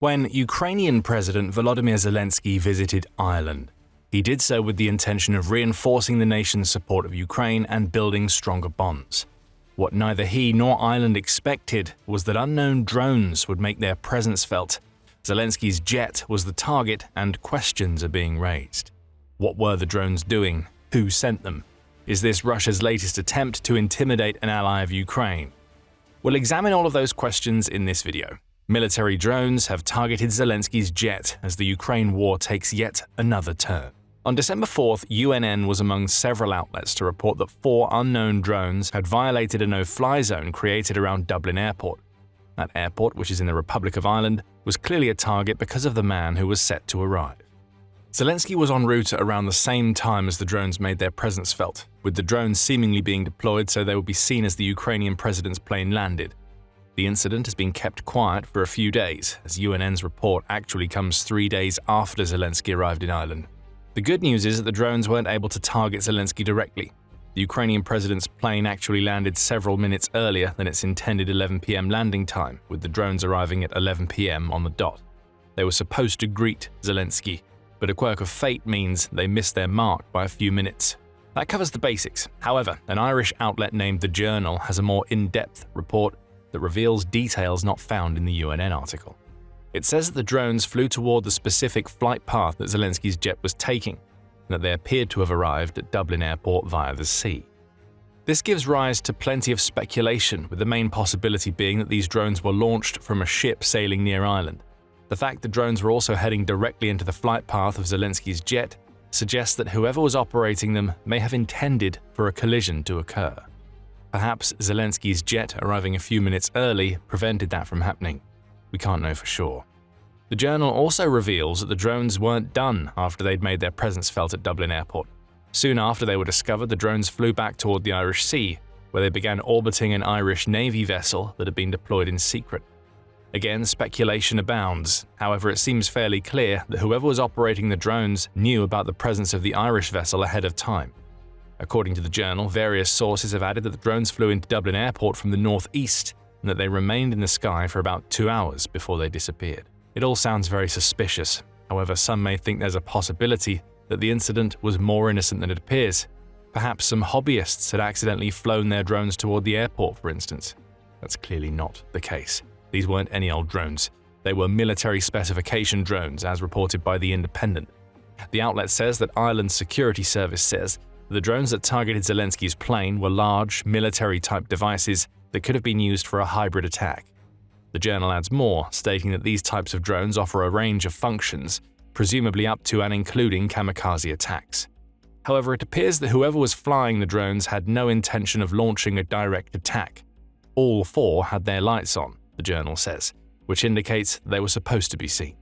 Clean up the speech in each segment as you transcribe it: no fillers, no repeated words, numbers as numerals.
When Ukrainian President Volodymyr Zelenskyy visited Ireland, he did so with the intention of reinforcing the nation's support of Ukraine and building stronger bonds. What neither he nor Ireland expected was that unknown drones would make their presence felt. Zelenskyy's jet was the target and questions are being raised. What were the drones doing? Who sent them? Is this Russia's latest attempt to intimidate an ally of Ukraine? We'll examine all of those questions in this video. Military drones have targeted Zelenskyy's jet as the Ukraine war takes yet another turn. On December 4th, UNN was among several outlets to report that 4 unknown drones had violated a no-fly zone created around Dublin Airport. That airport, which is in the Republic of Ireland, was clearly a target because of the man who was set to arrive. Zelenskyy was en route around the same time as the drones made their presence felt, with the drones seemingly being deployed so they would be seen as the Ukrainian president's plane landed. The incident has been kept quiet for a few days, as UNN's report actually comes 3 days after Zelenskyy arrived in Ireland. The good news is that the drones weren't able to target Zelenskyy directly. The Ukrainian president's plane actually landed several minutes earlier than its intended 11 p.m. landing time, with the drones arriving at 11 p.m. on the dot. They were supposed to greet Zelenskyy, but a quirk of fate means they missed their mark by a few minutes. That covers the basics. However, an Irish outlet named The Journal has a more in-depth report that reveals details not found in the UNN article. It says that the drones flew toward the specific flight path that Zelenskyy's jet was taking, and that they appeared to have arrived at Dublin Airport via the sea. This gives rise to plenty of speculation, with the main possibility being that these drones were launched from a ship sailing near Ireland. The fact that drones were also heading directly into the flight path of Zelenskyy's jet suggests that whoever was operating them may have intended for a collision to occur. Perhaps Zelenskyy's jet arriving a few minutes early prevented that from happening. We can't know for sure. The Journal also reveals that the drones weren't done after they'd made their presence felt at Dublin Airport. Soon after they were discovered, the drones flew back toward the Irish Sea, where they began orbiting an Irish Navy vessel that had been deployed in secret. Again, speculation abounds. However, it seems fairly clear that whoever was operating the drones knew about the presence of the Irish vessel ahead of time. According to the Journal, various sources have added that the drones flew into Dublin Airport from the northeast and that they remained in the sky for about 2 hours before they disappeared. It all sounds very suspicious. However, some may think there's a possibility that the incident was more innocent than it appears. Perhaps some hobbyists had accidentally flown their drones toward the airport, for instance. That's clearly not the case. These weren't any old drones. They were military specification drones, as reported by The Independent. The outlet says that Ireland's security service says the drones that targeted Zelenskyy's plane were large, military-type devices that could have been used for a hybrid attack. The Journal adds more, stating that these types of drones offer a range of functions, presumably up to and including kamikaze attacks. However, it appears that whoever was flying the drones had no intention of launching a direct attack. All 4 had their lights on, the Journal says, which indicates they were supposed to be seen.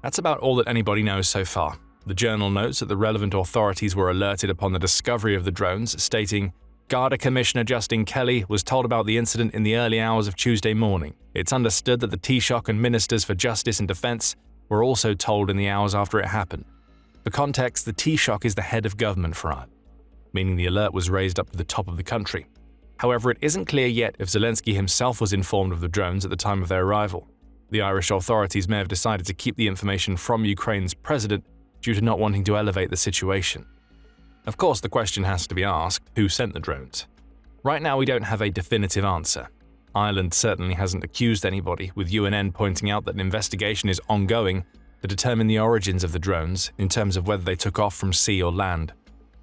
That's about all that anybody knows so far. The Journal notes that the relevant authorities were alerted upon the discovery of the drones, stating, Garda Commissioner Justin Kelly was told about the incident in the early hours of Tuesday morning. It's understood that the Taoiseach and Ministers for Justice and Defence were also told in the hours after it happened. For context, the Taoiseach is the head of government for Ireland, meaning the alert was raised up to the top of the country. However, it isn't clear yet if Zelenskyy himself was informed of the drones at the time of their arrival. The Irish authorities may have decided to keep the information from Ukraine's president due to not wanting to elevate the situation. Of course, the question has to be asked, who sent the drones? Right now, we don't have a definitive answer. Ireland certainly hasn't accused anybody, with UNN pointing out that an investigation is ongoing to determine the origins of the drones in terms of whether they took off from sea or land.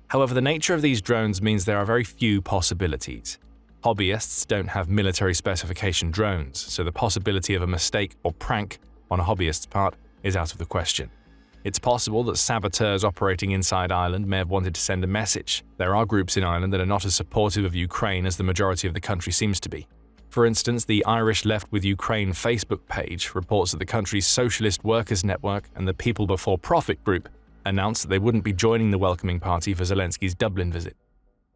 However, the nature of these drones means there are very few possibilities. Hobbyists don't have military specification drones, so the possibility of a mistake or prank on a hobbyist's part is out of the question. It's possible that saboteurs operating inside Ireland may have wanted to send a message. There are groups in Ireland that are not as supportive of Ukraine as the majority of the country seems to be. For instance, the Irish Left with Ukraine Facebook page reports that the country's Socialist Workers Network and the People Before Profit group announced that they wouldn't be joining the welcoming party for Zelenskyy's Dublin visit.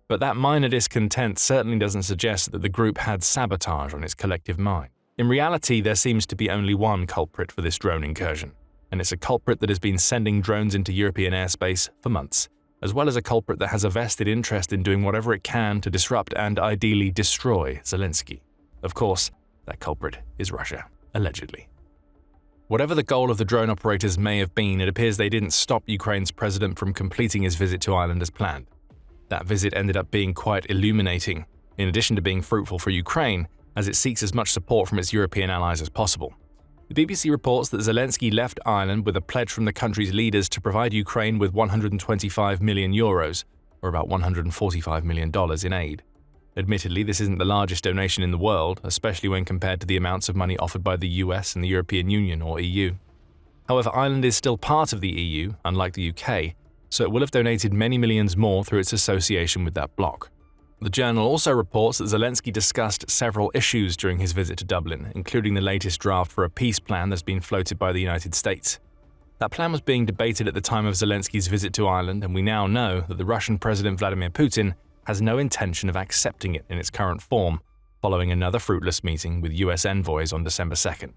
But that minor discontent certainly doesn't suggest that the group had sabotage on its collective mind. In reality, there seems to be only one culprit for this drone incursion, and it's a culprit that has been sending drones into European airspace for months, as well as a culprit that has a vested interest in doing whatever it can to disrupt and ideally destroy Zelenskyy. Of course, that culprit is Russia, allegedly. Whatever the goal of the drone operators may have been, it appears they didn't stop Ukraine's president from completing his visit to Ireland as planned. That visit ended up being quite illuminating, in addition to being fruitful for Ukraine, as it seeks as much support from its European allies as possible. The BBC reports that Zelenskyy left Ireland with a pledge from the country's leaders to provide Ukraine with €125 million, or about $145 million in aid. Admittedly, this isn't the largest donation in the world, especially when compared to the amounts of money offered by the US and the European Union or EU. However, Ireland is still part of the EU, unlike the UK, so it will have donated many millions more through its association with that bloc. The journal also reports that Zelenskyy discussed several issues during his visit to Dublin, including the latest draft for a peace plan that's been floated by the United States. That plan was being debated at the time of Zelenskyy's visit to Ireland, and we now know that the Russian President Vladimir Putin has no intention of accepting it in its current form, following another fruitless meeting with US envoys on December 2nd.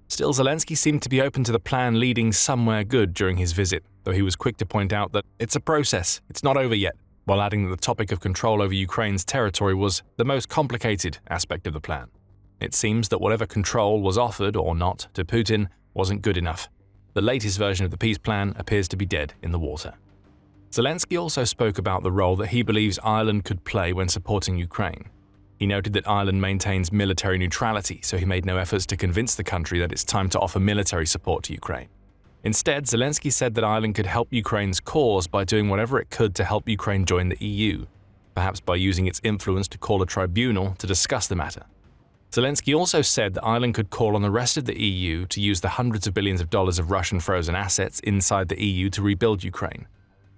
Still, Zelenskyy seemed to be open to the plan leading somewhere good during his visit, though he was quick to point out that it's a process, it's not over yet, while adding that the topic of control over Ukraine's territory was the most complicated aspect of the plan. It seems that whatever control was offered or not to Putin wasn't good enough. The latest version of the peace plan appears to be dead in the water. Zelenskyy also spoke about the role that he believes Ireland could play when supporting Ukraine. He noted that Ireland maintains military neutrality, so he made no efforts to convince the country that it's time to offer military support to Ukraine. Instead, Zelenskyy said that Ireland could help Ukraine's cause by doing whatever it could to help Ukraine join the EU, perhaps by using its influence to call a tribunal to discuss the matter. Zelenskyy also said that Ireland could call on the rest of the EU to use the hundreds of billions of dollars of Russian frozen assets inside the EU to rebuild Ukraine.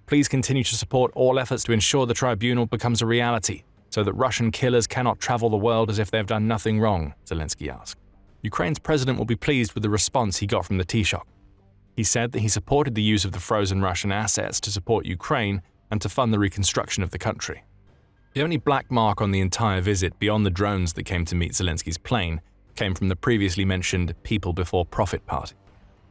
Please continue to support all efforts to ensure the tribunal becomes a reality, so that Russian killers cannot travel the world as if they have done nothing wrong, Zelenskyy asked. Ukraine's president will be pleased with the response he got from the Taoiseach. He said that he supported the use of the frozen Russian assets to support Ukraine and to fund the reconstruction of the country. The only black mark on the entire visit beyond the drones that came to meet Zelenskyy's plane came from the previously mentioned People Before Profit Party.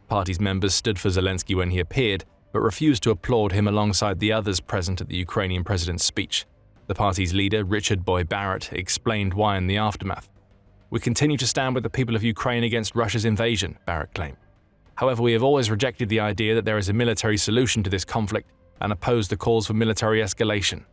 The party's members stood for Zelenskyy when he appeared, but refused to applaud him alongside the others present at the Ukrainian president's speech. The party's leader, Richard Boy Barrett, explained why in the aftermath. "We continue to stand with the people of Ukraine against Russia's invasion," Barrett claimed. "However, we have always rejected the idea that there is a military solution to this conflict and opposed the calls for military escalation."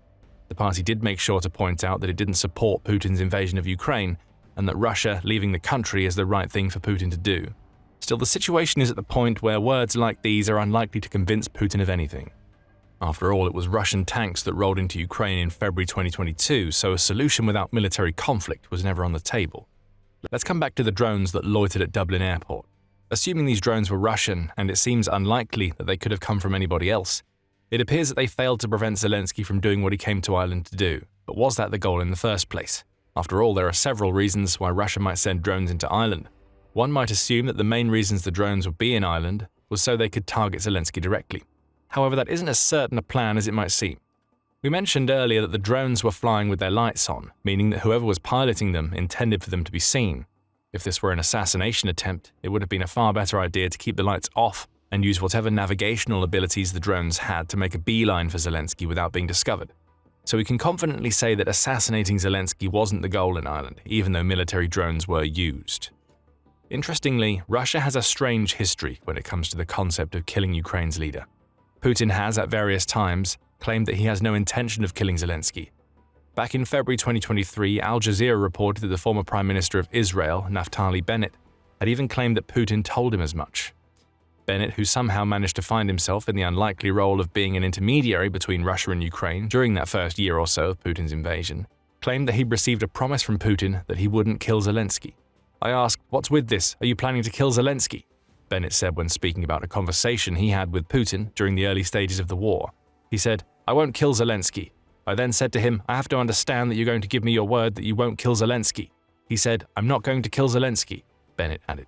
The party did make sure to point out that it didn't support Putin's invasion of Ukraine and that Russia leaving the country is the right thing for Putin to do. Still, the situation is at the point where words like these are unlikely to convince Putin of anything. After all, it was Russian tanks that rolled into Ukraine in February 2022, so a solution without military conflict was never on the table. Let's come back to the drones that loitered at Dublin Airport. Assuming these drones were Russian, and it seems unlikely that they could have come from anybody else, it appears that they failed to prevent Zelenskyy from doing what he came to Ireland to do. But was that the goal in the first place? After all, there are several reasons why Russia might send drones into Ireland. One might assume that the main reasons the drones would be in Ireland was so they could target Zelenskyy directly. However, that isn't as certain a plan as it might seem. We mentioned earlier that the drones were flying with their lights on, meaning that whoever was piloting them intended for them to be seen. If this were an assassination attempt, it would have been a far better idea to keep the lights off and use whatever navigational abilities the drones had to make a beeline for Zelenskyy without being discovered. So we can confidently say that assassinating Zelenskyy wasn't the goal in Ireland, even though military drones were used. Interestingly, Russia has a strange history when it comes to the concept of killing Ukraine's leader. Putin has, at various times, claimed that he has no intention of killing Zelenskyy. Back in February 2023, Al Jazeera reported that the former Prime Minister of Israel, Naftali Bennett, had even claimed that Putin told him as much. Bennett, who somehow managed to find himself in the unlikely role of being an intermediary between Russia and Ukraine during that first year or so of Putin's invasion, claimed that he'd received a promise from Putin that he wouldn't kill Zelenskyy. I asked, "What's with this? Are you planning to kill Zelenskyy?" Bennett said when speaking about a conversation he had with Putin during the early stages of the war. He said, "I won't kill Zelenskyy." I then said to him, "I have to understand that you're going to give me your word that you won't kill Zelenskyy." He said, "I'm not going to kill Zelenskyy," Bennett added.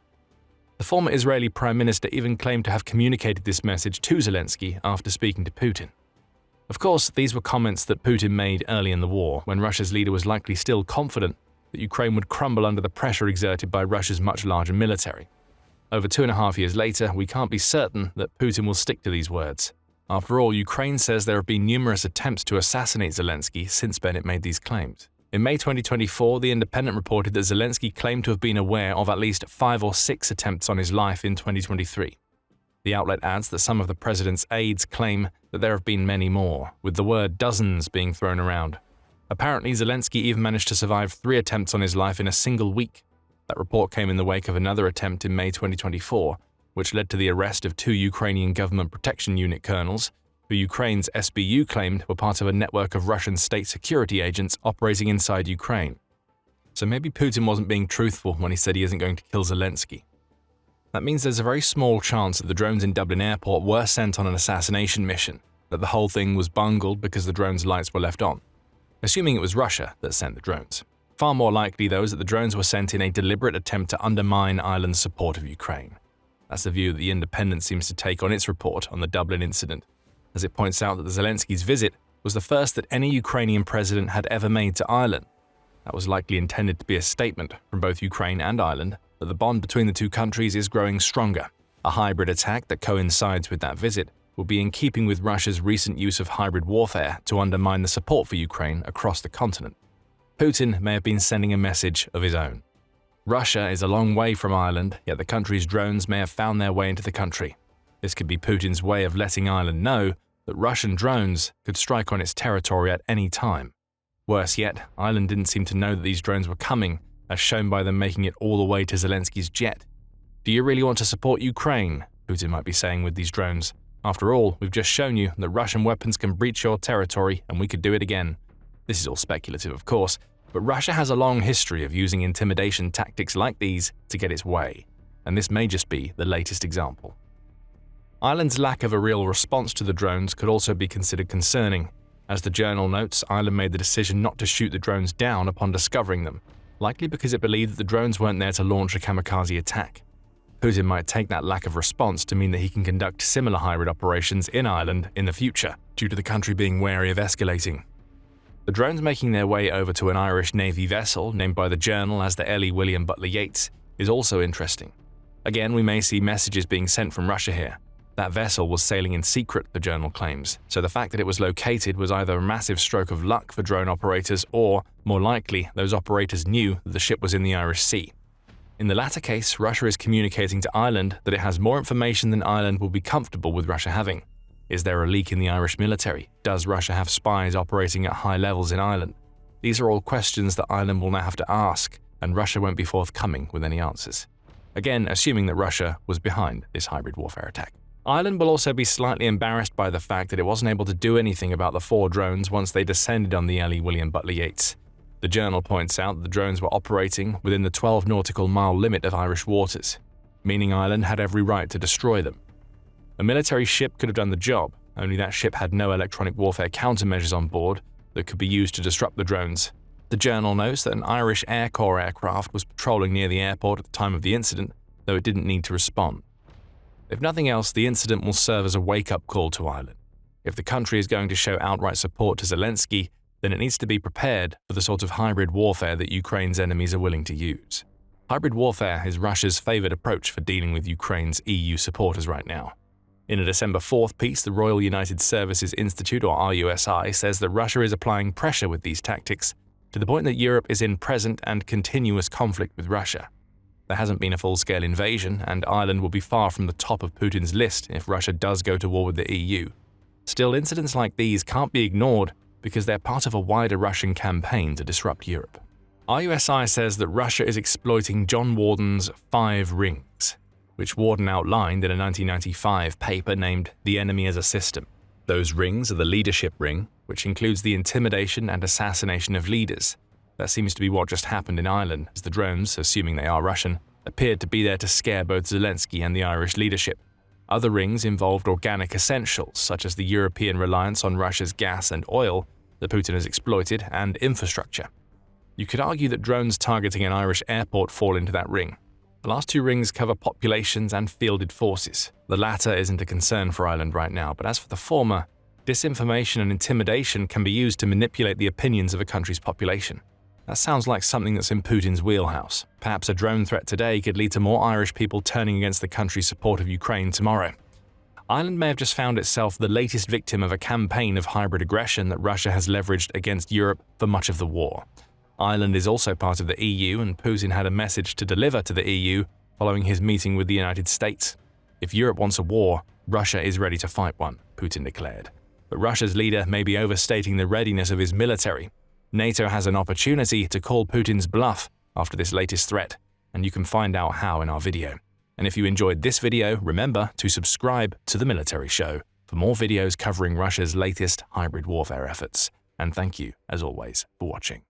The former Israeli Prime Minister even claimed to have communicated this message to Zelenskyy after speaking to Putin. Of course, these were comments that Putin made early in the war, when Russia's leader was likely still confident that Ukraine would crumble under the pressure exerted by Russia's much larger military. Over 2.5 years later, we can't be certain that Putin will stick to these words. After all, Ukraine says there have been numerous attempts to assassinate Zelenskyy since Bennett made these claims. In May 2024, The Independent reported that Zelenskyy claimed to have been aware of at least 5 or 6 attempts on his life in 2023. The outlet adds that some of the president's aides claim that there have been many more, with the word dozens being thrown around. Apparently, Zelenskyy even managed to survive 3 attempts on his life in a single week. That report came in the wake of another attempt in May 2024, which led to the arrest of 2 Ukrainian Government Protection Unit colonels, who Ukraine's SBU claimed were part of a network of Russian state security agents operating inside Ukraine. So maybe Putin wasn't being truthful when he said he isn't going to kill Zelenskyy. That means there's a very small chance that the drones in Dublin Airport were sent on an assassination mission, that the whole thing was bungled because the drones' lights were left on. Assuming it was Russia that sent the drones. Far more likely, though, is that the drones were sent in a deliberate attempt to undermine Ireland's support of Ukraine. That's the view that The Independent seems to take on its report on the Dublin incident, as it points out that Zelensky's visit was the first that any Ukrainian president had ever made to Ireland. That was likely intended to be a statement from both Ukraine and Ireland that the bond between the two countries is growing stronger. A hybrid attack that coincides with that visit will be in keeping with Russia's recent use of hybrid warfare to undermine the support for Ukraine across the continent. Putin may have been sending a message of his own. Russia is a long way from Ireland, yet the country's drones may have found their way into the country. This could be Putin's way of letting Ireland know that Russian drones could strike on its territory at any time. Worse yet, Ireland didn't seem to know that these drones were coming, as shown by them making it all the way to Zelensky's jet. Do you really want to support Ukraine? Putin might be saying with these drones. After all, we've just shown you that Russian weapons can breach your territory and we could do it again. This is all speculative, of course, but Russia has a long history of using intimidation tactics like these to get its way, and this may just be the latest example. Ireland's lack of a real response to the drones could also be considered concerning. As the journal notes, Ireland made the decision not to shoot the drones down upon discovering them, likely because it believed that the drones weren't there to launch a kamikaze attack. Putin might take that lack of response to mean that he can conduct similar hybrid operations in Ireland in the future, due to the country being wary of escalating. The drones making their way over to an Irish Navy vessel, named by the journal as the Ellie William Butler Yeats, is also interesting. Again, we may see messages being sent from Russia here. That vessel was sailing in secret, the journal claims, so the fact that it was located was either a massive stroke of luck for drone operators or, more likely, those operators knew that the ship was in the Irish Sea. In the latter case, Russia is communicating to Ireland that it has more information than Ireland will be comfortable with Russia having. Is there a leak in the Irish military? Does Russia have spies operating at high levels in Ireland? These are all questions that Ireland will now have to ask, and Russia won't be forthcoming with any answers. Again, assuming that Russia was behind this hybrid warfare attack. Ireland will also be slightly embarrassed by the fact that it wasn't able to do anything about the 4 drones once they descended on the Ellie William Butler Yeats. The journal points out that the drones were operating within the 12 nautical mile limit of Irish waters, meaning Ireland had every right to destroy them. A military ship could have done the job, only that ship had no electronic warfare countermeasures on board that could be used to disrupt the drones. The journal notes that an Irish Air Corps aircraft was patrolling near the airport at the time of the incident, though it didn't need to respond. If nothing else, the incident will serve as a wake-up call to Ireland. If the country is going to show outright support to Zelenskyy, then it needs to be prepared for the sort of hybrid warfare that Ukraine's enemies are willing to use. Hybrid warfare is Russia's favoured approach for dealing with Ukraine's EU supporters right now. In a December 4th piece, the Royal United Services Institute, or RUSI, says that Russia is applying pressure with these tactics to the point that Europe is in present and continuous conflict with Russia. There hasn't been a full-scale invasion, and Ireland will be far from the top of Putin's list if Russia does go to war with the EU. Still, incidents like these can't be ignored because they're part of a wider Russian campaign to disrupt Europe. RUSI says that Russia is exploiting John Warden's 5 rings, which Warden outlined in a 1995 paper named The Enemy as a System. Those rings are the leadership ring, which includes the intimidation and assassination of leaders. That seems to be what just happened in Ireland, as the drones, assuming they are Russian, appeared to be there to scare both Zelenskyy and the Irish leadership. Other rings involved organic essentials, such as the European reliance on Russia's gas and oil that Putin has exploited, and infrastructure. You could argue that drones targeting an Irish airport fall into that ring. The last 2 rings cover populations and fielded forces. The latter isn't a concern for Ireland right now, but as for the former, disinformation and intimidation can be used to manipulate the opinions of a country's population. That sounds like something that's in Putin's wheelhouse. Perhaps a drone threat today could lead to more Irish people turning against the country's support of Ukraine tomorrow. Ireland may have just found itself the latest victim of a campaign of hybrid aggression that Russia has leveraged against Europe for much of the war. Ireland is also part of the EU, and Putin had a message to deliver to the EU following his meeting with the United States. If Europe wants a war, Russia is ready to fight one, Putin declared. But Russia's leader may be overstating the readiness of his military. NATO has an opportunity to call Putin's bluff after this latest threat, and you can find out how in our video. And if you enjoyed this video, remember to subscribe to The Military Show for more videos covering Russia's latest hybrid warfare efforts. And thank you, as always, for watching.